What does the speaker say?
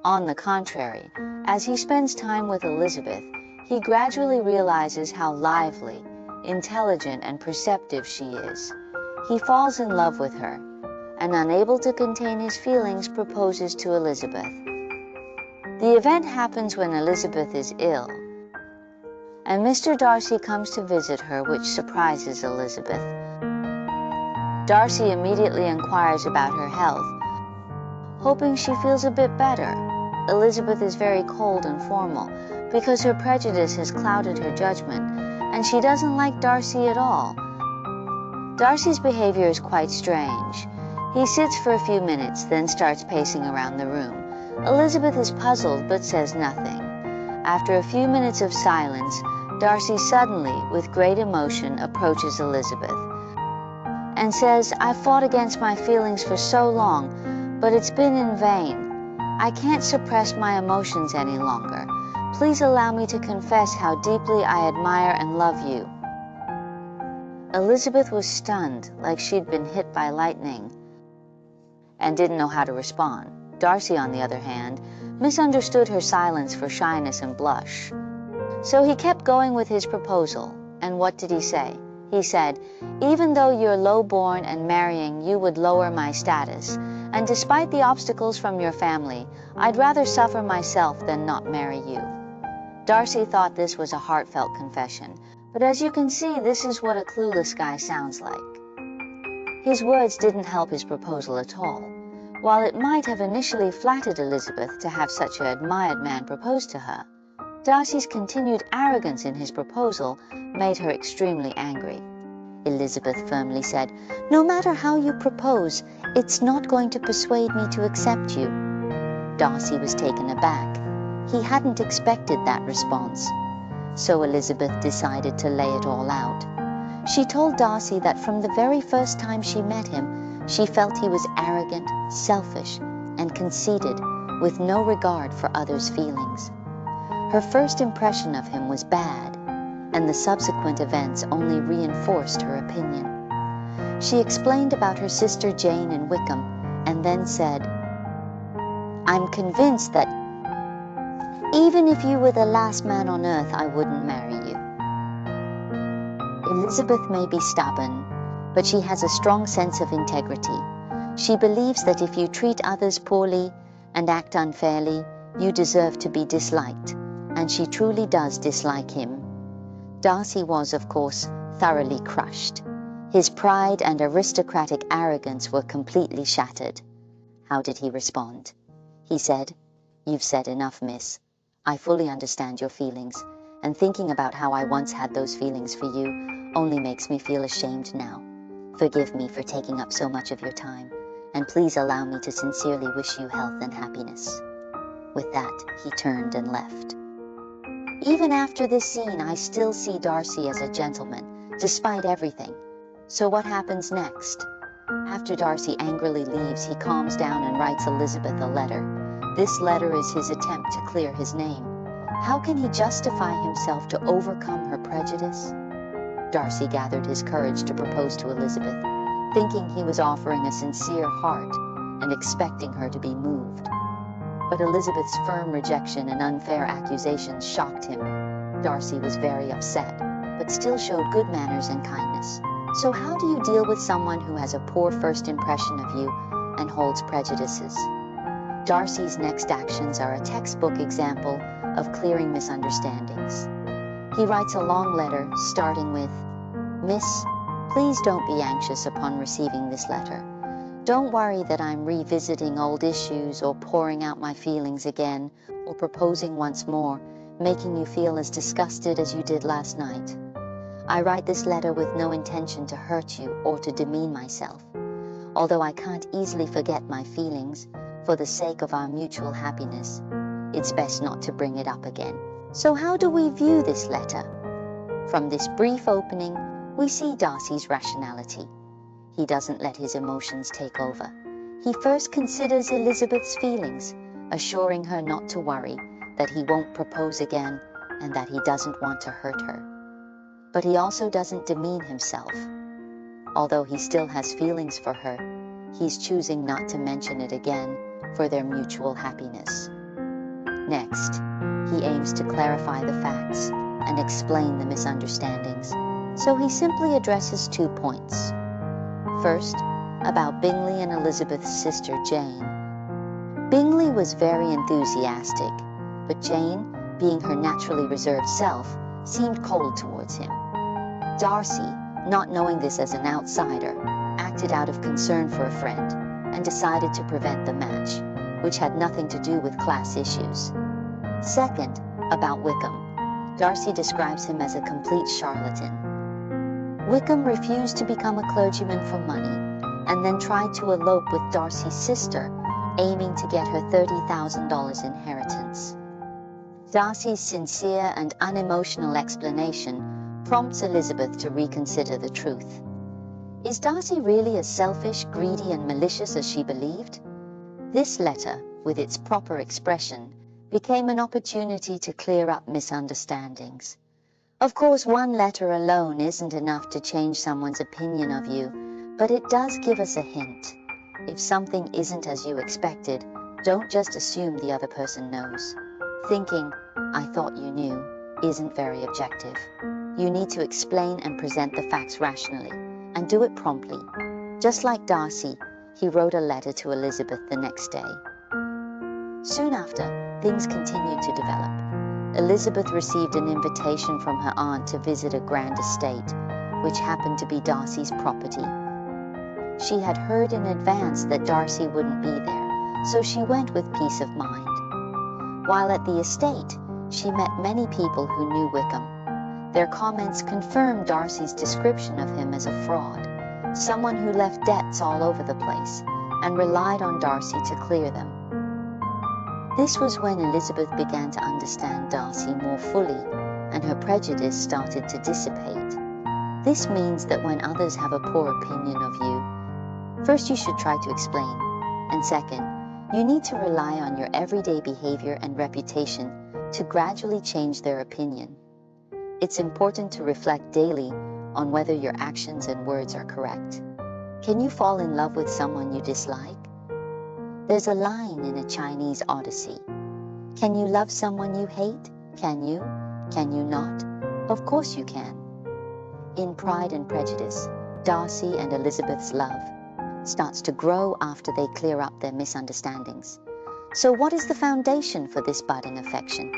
On the contrary, as he spends time with Elizabeth, he gradually realizes how lively, intelligent, and perceptive she is. He falls in love with her, and unable to contain his feelings, proposes to Elizabeth. The event happens when Elizabeth is ill, and Mr. Darcy comes to visit her, which surprises Elizabeth. Darcy immediately inquires about her health, hoping she feels a bit better. Elizabeth is very cold and formal because her prejudice has clouded her judgment, and she doesn't like Darcy at all. Darcy's behavior is quite strange. He sits for a few minutes, then starts pacing around the room. Elizabeth is puzzled but says nothing. After a few minutes of silence, Darcy suddenly, with great emotion, approaches Elizabeth and says, "I've fought against my feelings for so long, but it's been in vain. I can't suppress my emotions any longer. Please allow me to confess how deeply I admire and love you." Elizabeth was stunned, like she'd been hit by lightning, and didn't know how to respond. Darcy, on the other hand, misunderstood her silence for shyness and blush. So he kept going with his proposal. And what did he say? He said, "Even though you're low-born and marrying you would lower my status, and despite the obstacles from your family, I'd rather suffer myself than not marry you." Darcy thought this was a heartfelt confession, but as you can see, this is what a clueless guy sounds like. His words didn't help his proposal at all. While it might have initially flattered Elizabeth to have such an admired man propose to her, Darcy's continued arrogance in his proposal made her extremely angry. Elizabeth firmly said, "No matter how you propose, it's not going to persuade me to accept you." Darcy was taken aback. He hadn't expected that response. So Elizabeth decided to lay it all out. She told Darcy that from the very first time she met him, she felt he was arrogant, selfish, and conceited, with no regard for others' feelings. Her first impression of him was bad, and the subsequent events only reinforced her opinion. She explained about her sister Jane in Wickham, and then said, "I'm convinced that even if you were the last man on earth, I wouldn't marry you." Elizabeth may be stubborn, but she has a strong sense of integrity. She believes that if you treat others poorly and act unfairly, you deserve to be disliked, and she truly does dislike him. Darcy was, of course, thoroughly crushed. His pride and aristocratic arrogance were completely shattered. How did he respond? He said, "You've said enough, miss. I fully understand your feelings, and thinking about how I once had those feelings for you only makes me feel ashamed now. Forgive me for taking up so much of your time, and please allow me to sincerely wish you health and happiness." With that, he turned and left. Even after this scene, I still see Darcy as a gentleman, despite everything. So what happens next? After Darcy angrily leaves, he calms down and writes Elizabeth a letter. This letter is his attempt to clear his name. How can he justify himself to overcome her prejudice? Darcy gathered his courage to propose to Elizabeth, thinking he was offering a sincere heart and expecting her to be moved. But Elizabeth's firm rejection and unfair accusations shocked him. Darcy was very upset, but still showed good manners and kindness. So how do you deal with someone who has a poor first impression of you and holds prejudices? Darcy's next actions are a textbook example of clearing misunderstandings. He writes a long letter starting with, "Miss, please don't be anxious upon receiving this letter. Don't worry that I'm revisiting old issues or pouring out my feelings again or proposing once more, making you feel as disgusted as you did last night. I write this letter with no intention to hurt you or to demean myself. Although I can't easily forget my feelings, for the sake of our mutual happiness, it's best not to bring it up again." So how do we view this letter? From this brief opening, we see Darcy's rationality. He doesn't let his emotions take over. He first considers Elizabeth's feelings, assuring her not to worry, that he won't propose again, and that he doesn't want to hurt her. But he also doesn't demean himself. Although he still has feelings for her, he's choosing not to mention it again for their mutual happiness. Next, he aims to clarify the facts and explain the misunderstandings, so he simply addresses 2 points. First, about Bingley and Elizabeth's sister Jane. Bingley was very enthusiastic, but Jane, being her naturally reserved self, seemed cold towards him. Darcy, not knowing this as an outsider, acted out of concern for a friend and decided to prevent the match, which had nothing to do with class issues. Second, about Wickham. Darcy describes him as a complete charlatan. Wickham refused to become a clergyman for money and then tried to elope with Darcy's sister, aiming to get her $30,000 inheritance. Darcy's sincere and unemotional explanation prompts Elizabeth to reconsider the truth. Is Darcy really as selfish, greedy, and malicious as she believed? This letter, with its proper expression, became an opportunity to clear up misunderstandings. Of course, one letter alone isn't enough to change someone's opinion of you, but it does give us a hint. If something isn't as you expected, don't just assume the other person knows. Thinking, "I thought you knew," isn't very objective. You need to explain and present the facts rationally, and do it promptly. Just like Darcy, he wrote a letter to Elizabeth the next day. Soon after, things continued to develop. Elizabeth received an invitation from her aunt to visit a grand estate, which happened to be Darcy's property. She had heard in advance that Darcy wouldn't be there, so she went with peace of mind. While at the estate, she met many people who knew Wickham. Their comments confirmed Darcy's description of him as a fraud, someone who left debts all over the place and relied on Darcy to clear them. This was when Elizabeth began to understand Darcy more fully, and her prejudice started to dissipate. This means that when others have a poor opinion of you, first you should try to explain, and second, you need to rely on your everyday behavior and reputation to gradually change their opinion. It's important to reflect daily on whether your actions and words are correct. Can you fall in love with someone you dislike? There's a line in a Chinese odyssey. Can you love someone you hate? Can you? Can you not? Of course you can. In Pride and Prejudice, Darcy and Elizabeth's love starts to grow after they clear up their misunderstandings. So what is the foundation for this budding affection?